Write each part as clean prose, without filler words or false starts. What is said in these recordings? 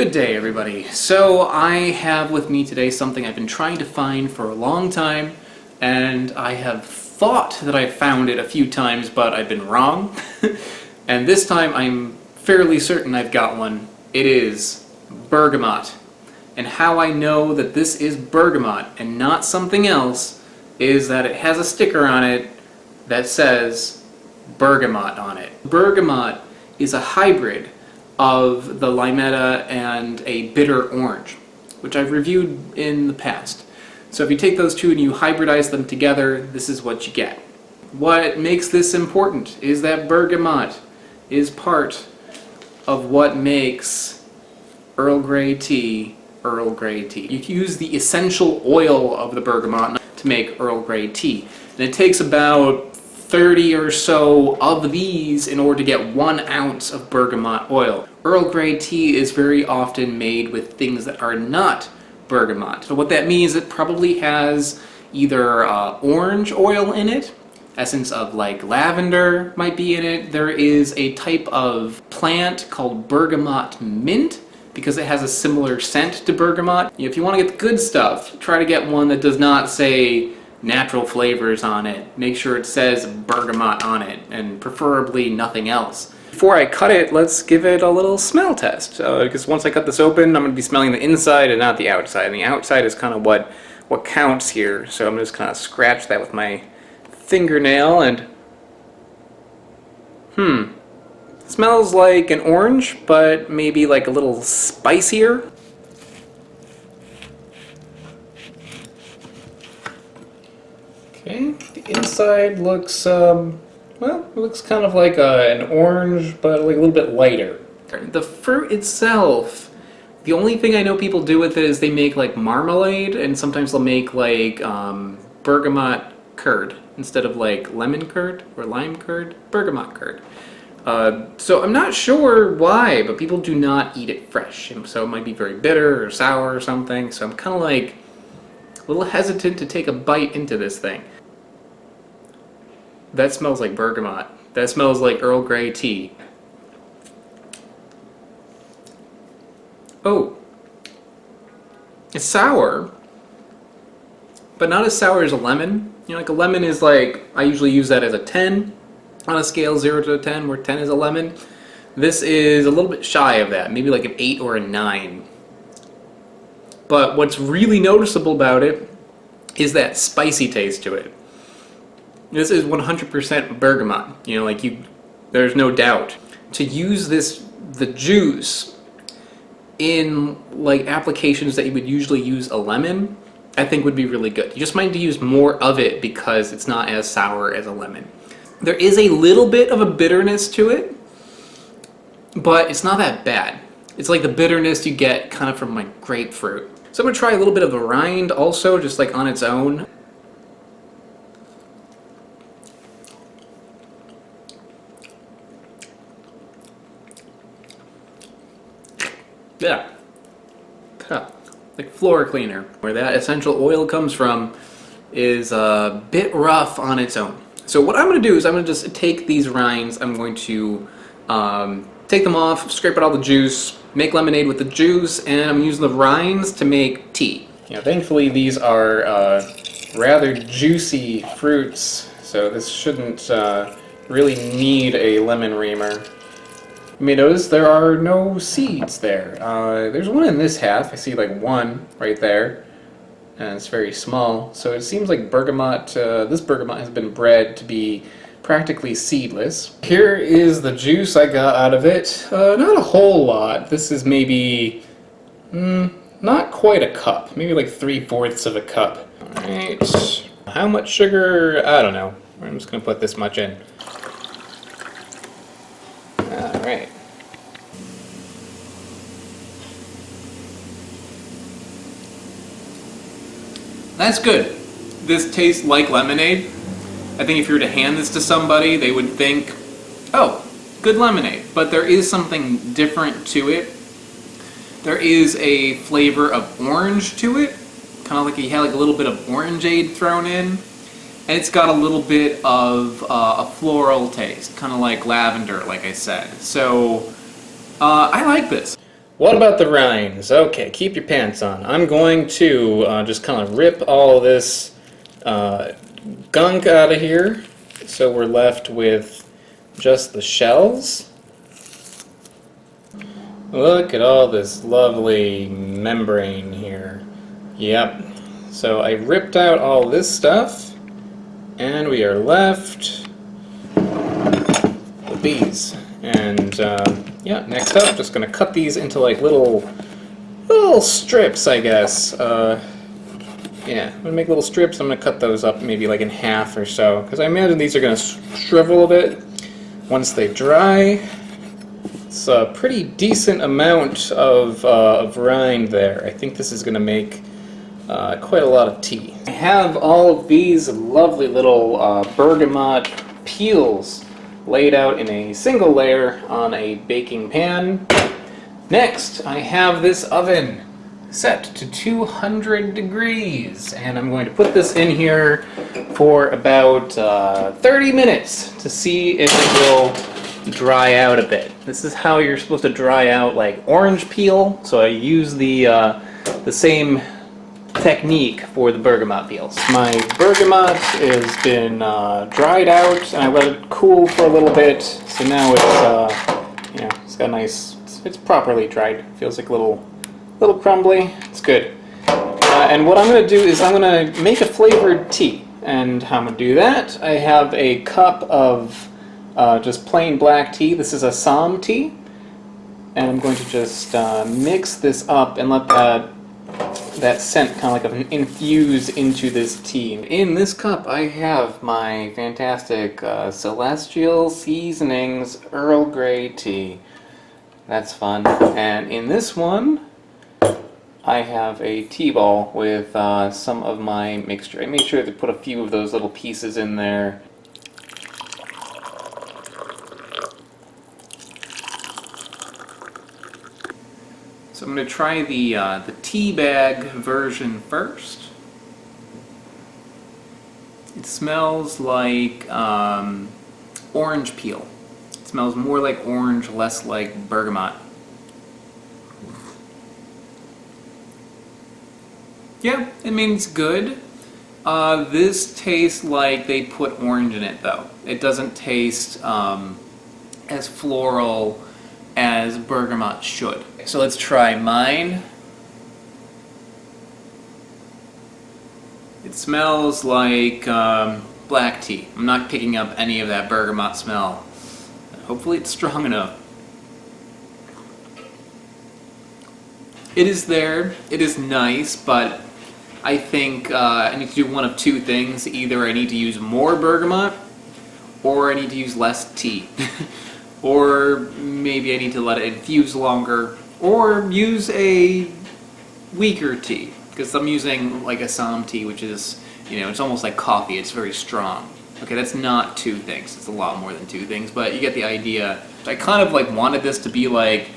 Good day, everybody. So I have with me today something I've been trying to find for a long time, and I have thought that I found it a few times, but I've been wrong. And this time I'm fairly certain I've got one. It is bergamot. And how I know that this is bergamot and not something else is that it has a sticker on it that says bergamot on it. Bergamot is a hybrid of the limetta and a bitter orange, which I've reviewed in the past. So if you take those two and you hybridize them together, this is what you get. What makes this important is that bergamot is part of what makes Earl Grey tea Earl Grey tea. You use the essential oil of the bergamot to make Earl Grey tea. And it takes about 30 or so of these in order to get 1 ounce of bergamot oil. Earl Grey tea is very often made with things that are not bergamot. So what that means, it probably has either orange oil in it, essence of like lavender might be in it. There is a type of plant called bergamot mint because it has a similar scent to bergamot. If you want to get the good stuff, try to get one that does not say natural flavors on it. Make sure it says bergamot on it, and preferably nothing else. Before I cut it, let's give it a little smell test. Because once I cut this open, I'm going to be smelling the inside and not the outside. And the outside is kind of what counts here. So I'm just kind of scratch that with my fingernail and smells like an orange, but maybe like a little spicier. Okay, the inside looks, well, it looks kind of like an orange, but like a little bit lighter. The fruit itself, the only thing I know people do with it is they make like marmalade, and sometimes they'll make like bergamot curd instead of like lemon curd or lime curd, bergamot curd. So I'm not sure why, but people do not eat it fresh, and so it might be very bitter or sour or something, so I'm kind of like a little hesitant to take a bite into this thing. That smells like bergamot. That smells like Earl Grey tea. Oh. It's sour, but not as sour as a lemon. You know, like a lemon is like, I usually use that as a 10 on a scale 0 to 10, where 10 is a lemon. This is a little bit shy of that, maybe like an 8 or a 9. But what's really noticeable about it is that spicy taste to it. This is 100% bergamot. You know, like there's no doubt. To use the juice in like applications that you would usually use a lemon, I think would be really good. You just might need to use more of it because it's not as sour as a lemon. There is a little bit of a bitterness to it, but it's not that bad. It's like the bitterness you get kind of from like grapefruit. So I'm going to try a little bit of the rind also, just like on its own. Yeah. Like floor cleaner. Where that essential oil comes from is a bit rough on its own. So what I'm going to do is I'm going to just take these rinds, I'm going to take them off, scrape out all the juice, make lemonade with the juice, and I'm using the rinds to make tea. You know, thankfully these are rather juicy fruits, so this shouldn't really need a lemon reamer. You may notice there are no seeds there. There's one in this half. I see like one right there, and it's very small. So it seems like bergamot, this bergamot has been bred to be practically seedless. Here is the juice I got out of it. Not a whole lot. This is maybe not quite a cup. Maybe like 3/4 of a cup. Alright. How much sugar? I don't know. I'm just going to put this much in. Alright. That's good. This tastes like lemonade. I think if you were to hand this to somebody, they would think, oh, good lemonade. But there is something different to it. There is a flavor of orange to it. Kind of like you had like a little bit of orangeade thrown in. And it's got a little bit of a floral taste, kind of like lavender, like I said. So I like this. What about the rinds? Okay, keep your pants on. I'm going to just kind of rip all this gunk out of here, so we're left with just the shells. Look at all this lovely membrane here. Yep. So I ripped out all this stuff, and we are left with these. And yeah, next up, just gonna cut these into like little strips, I guess. Yeah, I'm gonna make little strips. I'm gonna cut those up maybe like in half or so, because I imagine these are gonna shrivel a bit once they dry. It's a pretty decent amount of rind there. I think this is gonna make quite a lot of tea. I have all of these lovely little bergamot peels laid out in a single layer on a baking pan. Next, I have this oven set to 200 degrees, and I'm going to put this in here for about 30 minutes to see if it will dry out a bit. This is how you're supposed to dry out like orange peel, so I use the same technique for the bergamot peels. My bergamot has been dried out, and I let it cool for a little bit, so now it's it's got a nice, it's properly dried. Feels like a little crumbly. It's good. And what I'm going to do is I'm going to make a flavored tea. And how I'm going to do that, I have a cup of just plain black tea. This is Assam tea. And I'm going to just mix this up and let that scent kind of infuse into this tea. In this cup I have my fantastic Celestial Seasonings Earl Grey tea. That's fun. And in this one I have a tea ball with some of my mixture. I made sure to put a few of those little pieces in there. So I'm going to try the tea bag version first. It smells like orange peel. It smells more like orange, less like bergamot. Yeah, I mean, it's good. This tastes like they put orange in it, though. It doesn't taste as floral as bergamot should. So let's try mine. It smells like black tea. I'm not picking up any of that bergamot smell. Hopefully it's strong enough. It is there, it is nice, but I think I need to do one of two things. Either I need to use more bergamot, or I need to use less tea. Or maybe I need to let it infuse longer, or use a weaker tea, because I'm using like Assam tea, which is, it's almost like coffee. It's very strong. Okay, that's not two things. It's a lot more than two things, but you get the idea. I kind of like wanted this to be like,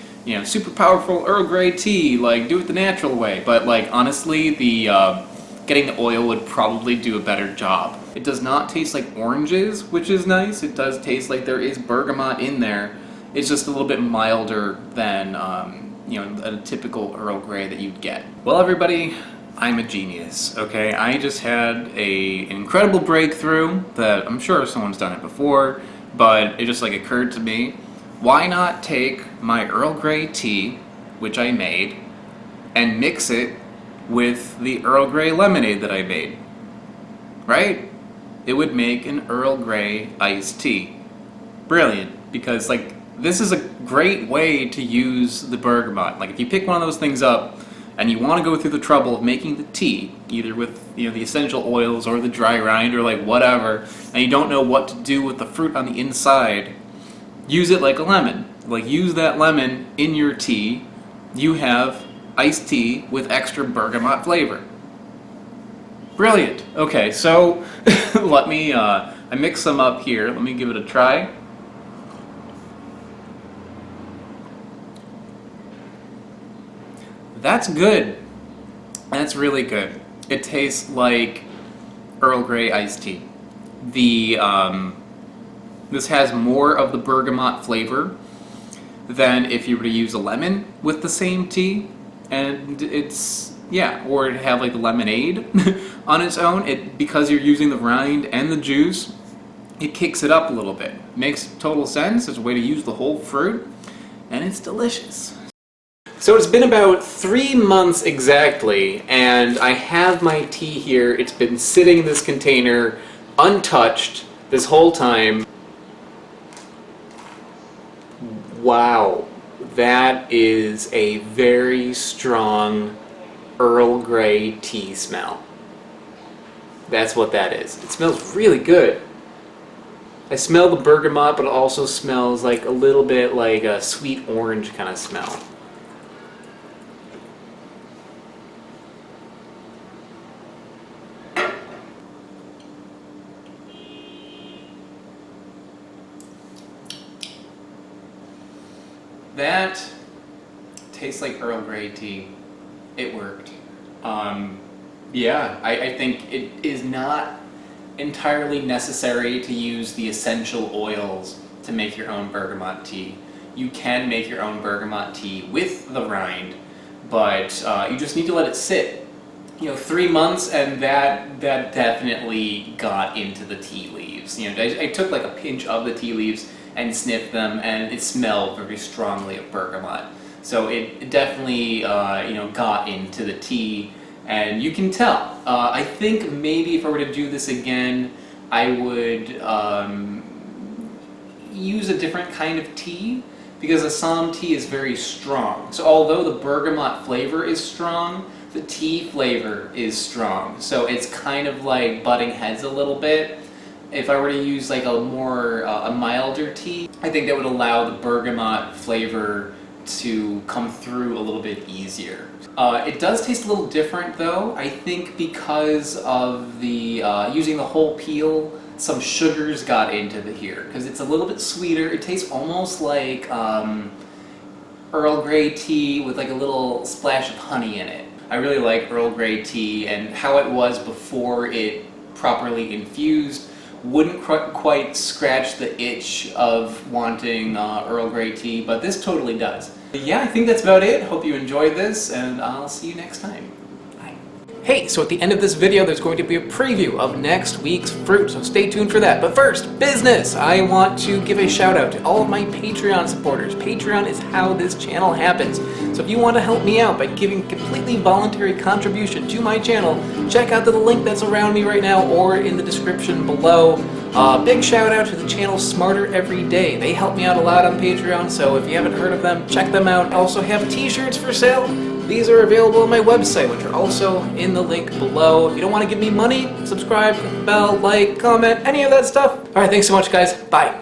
super powerful Earl Grey tea, like do it the natural way. But like honestly, the getting the oil would probably do a better job. It does not taste like oranges, which is nice. It does taste like there is bergamot in there. It's just a little bit milder than a typical Earl Grey that you'd get. Well, everybody, I'm a genius. Okay, I just had an incredible breakthrough that I'm sure someone's done it before, but it just like occurred to me. Why not take my Earl Grey tea, which I made, and mix it with the Earl Grey lemonade that I made? Right? It would make an Earl Grey iced tea. Brilliant, because like this is a great way to use the bergamot. Like if you pick one of those things up and you want to go through the trouble of making the tea, either with the essential oils or the dry rind or like whatever, and you don't know what to do with the fruit on the inside, use it like a lemon. Like use that lemon in your tea. You have iced tea with extra bergamot flavor. Brilliant. Okay, so let me, I mix some up here. Let me give it a try. That's good. That's really good. It tastes like Earl Grey iced tea. This has more of the bergamot flavor, than if you were to use a lemon with the same tea. And it's, yeah, or to have like the lemonade on its own. Because you're using the rind and the juice, it kicks it up a little bit. Makes total sense. It's a way to use the whole fruit, and it's delicious. So it's been about 3 months exactly, and I have my tea here. It's been sitting in this container untouched this whole time. Wow, that is a very strong Earl Grey tea smell. That's what that is. It smells really good. I smell the bergamot, but it also smells like a little bit like a sweet orange kind of smell. That tastes like Earl Grey tea. It worked. Yeah, I think it is not entirely necessary to use the essential oils to make your own bergamot tea. You can make your own bergamot tea with the rind, but you just need to let it sit. 3 months, and that definitely got into the tea leaves. I took like a pinch of the tea leaves and sniffed them, and it smelled very strongly of bergamot. So it definitely got into the tea, and you can tell. I think maybe if I were to do this again, I would use a different kind of tea, because Assam tea is very strong. So although the bergamot flavor is strong, the tea flavor is strong. So it's kind of like butting heads a little bit. If I were to use like a milder tea, I think that would allow the bergamot flavor to come through a little bit easier. It does taste a little different though. I think because of the using the whole peel, some sugars got into here, because it's a little bit sweeter. It tastes almost like Earl Grey tea with like a little splash of honey in it. I really like Earl Grey tea, and how it was before it properly infused wouldn't quite scratch the itch of wanting Earl Grey tea, but this totally does. But yeah, I think that's about it. Hope you enjoyed this, and I'll see you next time. Bye. Hey, so at the end of this video, there's going to be a preview of next week's fruit, so stay tuned for that. But first, business! I want to give a shout out to all of my Patreon supporters. Patreon is how this channel happens. So if you want to help me out by giving a completely voluntary contribution to my channel, check out the link that's around me right now or in the description below. Big shout out to the channel Smarter Every Day. They help me out a lot on Patreon, so if you haven't heard of them, check them out. I also have t-shirts for sale. These are available on my website, which are also in the link below. If you don't want to give me money, subscribe, click the bell, like, comment, any of that stuff. Alright, thanks so much guys. Bye.